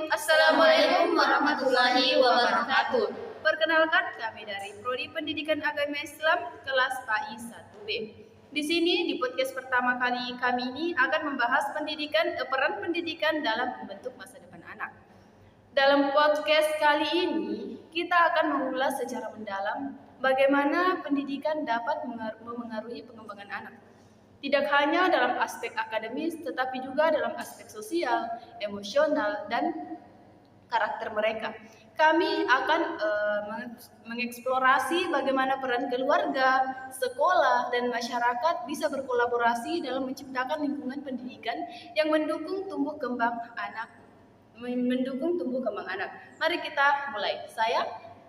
Assalamualaikum warahmatullahi wabarakatuh. Perkenalkan, kami dari Prodi Pendidikan Agama Islam kelas KI 1B. Di sini di podcast pertama kali kami ini akan membahas peran pendidikan dalam membentuk masa depan anak. Dalam podcast kali ini kita akan mengulas secara mendalam bagaimana pendidikan dapat memengaruhi pengembangan anak. Tidak hanya dalam aspek akademis, tetapi juga dalam aspek sosial, emosional, dan karakter mereka. Kami akan mengeksplorasi bagaimana peran keluarga, sekolah, dan masyarakat bisa berkolaborasi dalam menciptakan lingkungan pendidikan yang mendukung tumbuh kembang anak. Mari kita mulai.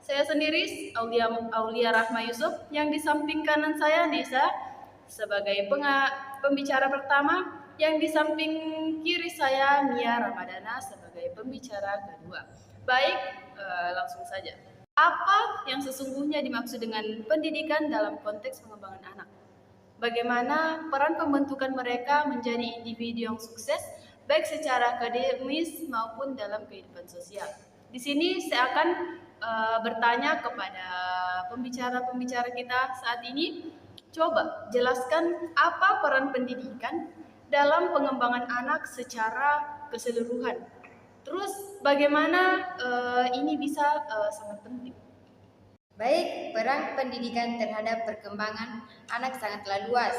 Saya sendiri Aulia Rahma Yusuf, yang di samping kanan saya Nesa sebagai pembicara pertama, yang di samping kiri saya Mia Ramadana sebagai pembicara kedua. Baik, langsung saja. Apa yang sesungguhnya dimaksud dengan pendidikan dalam konteks pengembangan anak? Bagaimana peran pembentukan mereka menjadi individu yang sukses, baik secara akademis maupun dalam kehidupan sosial? Di sini saya akan bertanya kepada pembicara-pembicara kita saat ini. Coba jelaskan apa peran pendidikan dalam pengembangan anak secara keseluruhan. Terus bagaimana ini bisa sangat penting? Baik, peran pendidikan terhadap perkembangan anak sangatlah luas.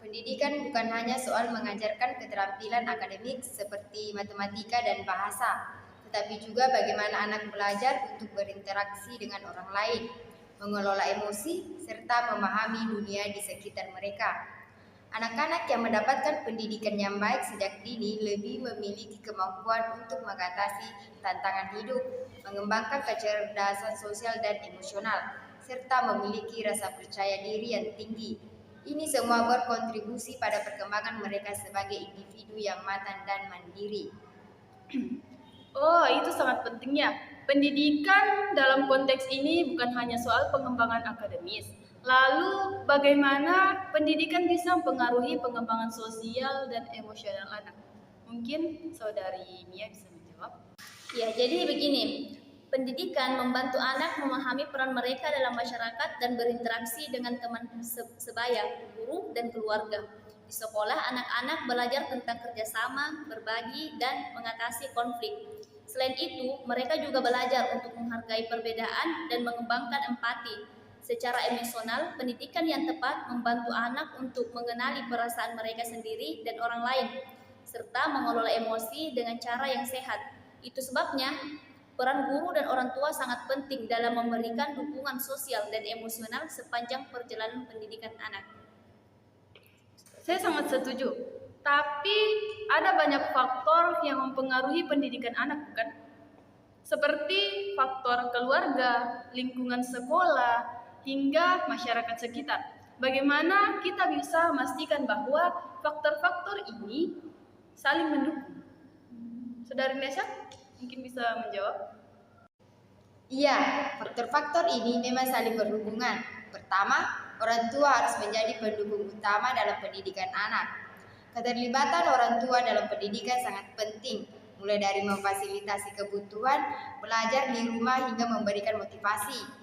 Pendidikan bukan hanya soal mengajarkan keterampilan akademik seperti matematika dan bahasa, tetapi juga bagaimana anak belajar untuk berinteraksi dengan orang lain, mengelola emosi, serta memahami dunia di sekitar mereka. Anak-anak yang mendapatkan pendidikan yang baik sejak dini lebih memiliki kemampuan untuk mengatasi tantangan hidup, mengembangkan kecerdasan sosial dan emosional, serta memiliki rasa percaya diri yang tinggi. Ini semua berkontribusi pada perkembangan mereka sebagai individu yang matang dan mandiri. Oh, itu sangat pentingnya. Pendidikan dalam konteks ini bukan hanya soal pengembangan akademis. Lalu, bagaimana pendidikan bisa mempengaruhi pengembangan sosial dan emosional anak? Mungkin saudari Mia bisa menjawab. Ya, jadi begini. Pendidikan membantu anak memahami peran mereka dalam masyarakat dan berinteraksi dengan teman sebaya, guru, dan keluarga. Di sekolah, anak-anak belajar tentang kerjasama, berbagi, dan mengatasi konflik. Selain itu, mereka juga belajar untuk menghargai perbedaan dan mengembangkan empati. Secara emosional, pendidikan yang tepat membantu anak untuk mengenali perasaan mereka sendiri dan orang lain, serta mengelola emosi dengan cara yang sehat. Itu sebabnya, peran guru dan orang tua sangat penting dalam memberikan dukungan sosial dan emosional sepanjang perjalanan pendidikan anak. Saya sangat setuju. Tapi ada banyak faktor yang mempengaruhi pendidikan anak, bukan? Seperti faktor keluarga, lingkungan sekolah, hingga masyarakat sekitar. Bagaimana kita bisa memastikan bahwa faktor-faktor ini saling mendukung? Saudari Nesa mungkin bisa menjawab. Iya, faktor-faktor ini memang saling berhubungan. Pertama, orang tua harus menjadi pendukung utama dalam pendidikan anak. Keterlibatan orang tua dalam pendidikan sangat penting, mulai dari memfasilitasi kebutuhan, belajar di rumah hingga memberikan motivasi.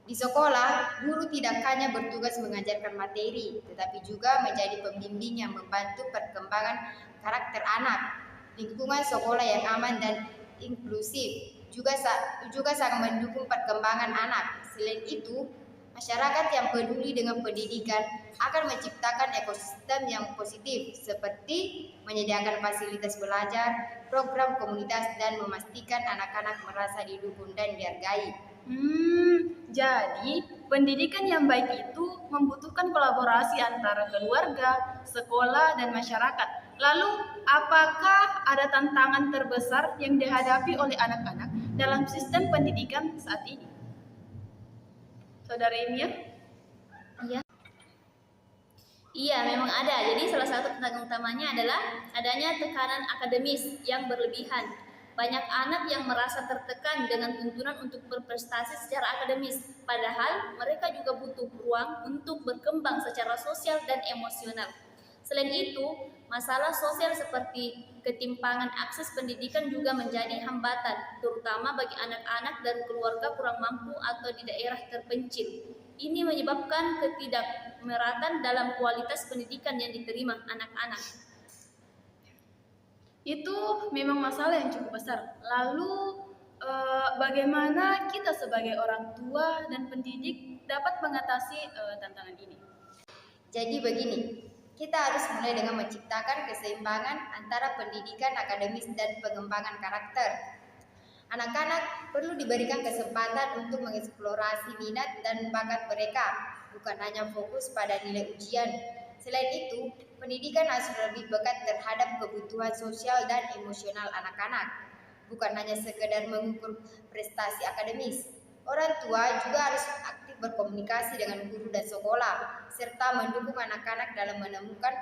Di sekolah, guru tidak hanya bertugas mengajarkan materi, tetapi juga menjadi pembimbing yang membantu perkembangan karakter anak. Lingkungan sekolah yang aman dan inklusif juga sangat mendukung perkembangan anak. Selain itu, masyarakat yang peduli dengan pendidikan akan menciptakan ekosistem yang positif, seperti menyediakan fasilitas belajar, program komunitas, dan memastikan anak-anak merasa didukung dan dihargai. Jadi pendidikan yang baik itu membutuhkan kolaborasi antara keluarga, sekolah, dan masyarakat. Lalu, apakah ada tantangan terbesar yang dihadapi oleh anak-anak dalam sistem pendidikan saat ini? Saudara Mia? Ya. Iya, memang ada. Jadi salah satu tantangan utamanya adalah adanya tekanan akademis yang berlebihan. Banyak anak yang merasa tertekan dengan tuntunan untuk berprestasi secara akademis, padahal mereka juga butuh ruang untuk berkembang secara sosial dan emosional. Selain itu, masalah sosial seperti ketimpangan akses pendidikan juga menjadi hambatan, terutama bagi anak-anak dan keluarga kurang mampu atau di daerah terpencil. Ini menyebabkan ketidakmerataan dalam kualitas pendidikan yang diterima anak-anak. Itu memang masalah yang cukup besar. Lalu bagaimana kita sebagai orang tua dan pendidik dapat mengatasi tantangan ini? Jadi begini, kita harus mulai dengan menciptakan keseimbangan antara pendidikan akademis dan pengembangan karakter. Anak-anak perlu diberikan kesempatan untuk mengeksplorasi minat dan bakat mereka, bukan hanya fokus pada nilai ujian. Selain itu, pendidikan harus lebih dekat terhadap kebutuhan sosial dan emosional anak-anak, bukan hanya sekedar mengukur prestasi akademis. Orang tua juga harus aktif berkomunikasi dengan guru dan sekolah, serta mendukung anak-anak dalam menemukan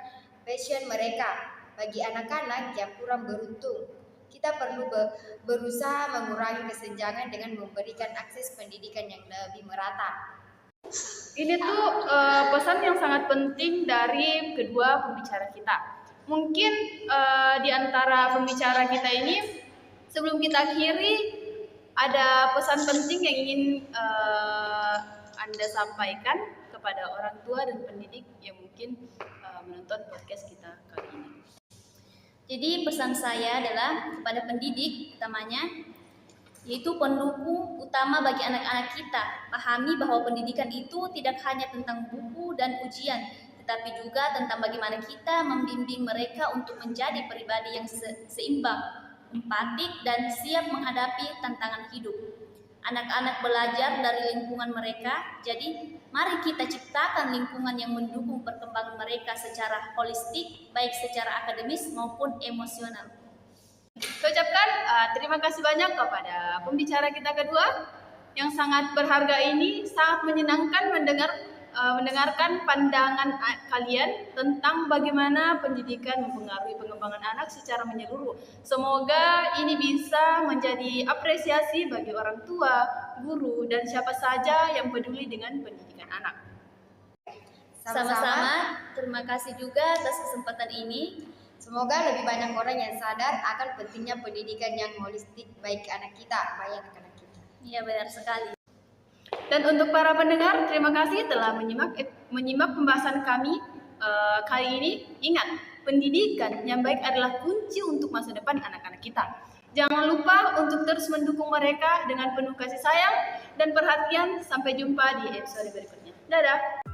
passion mereka. Bagi anak-anak yang kurang beruntung, kita perlu berusaha mengurangi kesenjangan dengan memberikan akses pendidikan yang lebih merata. Ini tuh pesan yang sangat penting dari kedua pembicara kita. Mungkin di antara pembicara kita ini, sebelum kita akhiri, ada pesan penting yang ingin Anda sampaikan kepada orang tua dan pendidik yang mungkin menonton podcast kita kali ini. Jadi pesan saya adalah kepada pendidik utamanya, yaitu pendukung utama bagi anak-anak kita. Pahami bahwa pendidikan itu tidak hanya tentang buku dan ujian, tetapi juga tentang bagaimana kita membimbing mereka untuk menjadi pribadi yang seimbang, empatik, dan siap menghadapi tantangan hidup. Anak-anak belajar dari lingkungan mereka, jadi mari kita ciptakan lingkungan yang mendukung perkembangan mereka secara holistik, baik secara akademis maupun emosional. Saya ucapkan terima kasih banyak kepada pembicara kita kedua yang sangat berharga ini. Sangat menyenangkan mendengarkan pandangan kalian tentang bagaimana pendidikan mempengaruhi pengembangan anak secara menyeluruh. Semoga ini bisa menjadi apresiasi bagi orang tua, guru, dan siapa saja yang peduli dengan pendidikan anak. Sama-sama, terima kasih juga atas kesempatan ini. Semoga lebih banyak orang yang sadar akan pentingnya pendidikan yang holistik baik anak kita, baik anak-anak kita. Iya, benar sekali. Dan untuk para pendengar, terima kasih telah menyimak pembahasan kami kali ini. Ingat, pendidikan yang baik adalah kunci untuk masa depan anak-anak kita. Jangan lupa untuk terus mendukung mereka dengan penuh kasih sayang dan perhatian. Sampai jumpa di episode berikutnya. Dadah!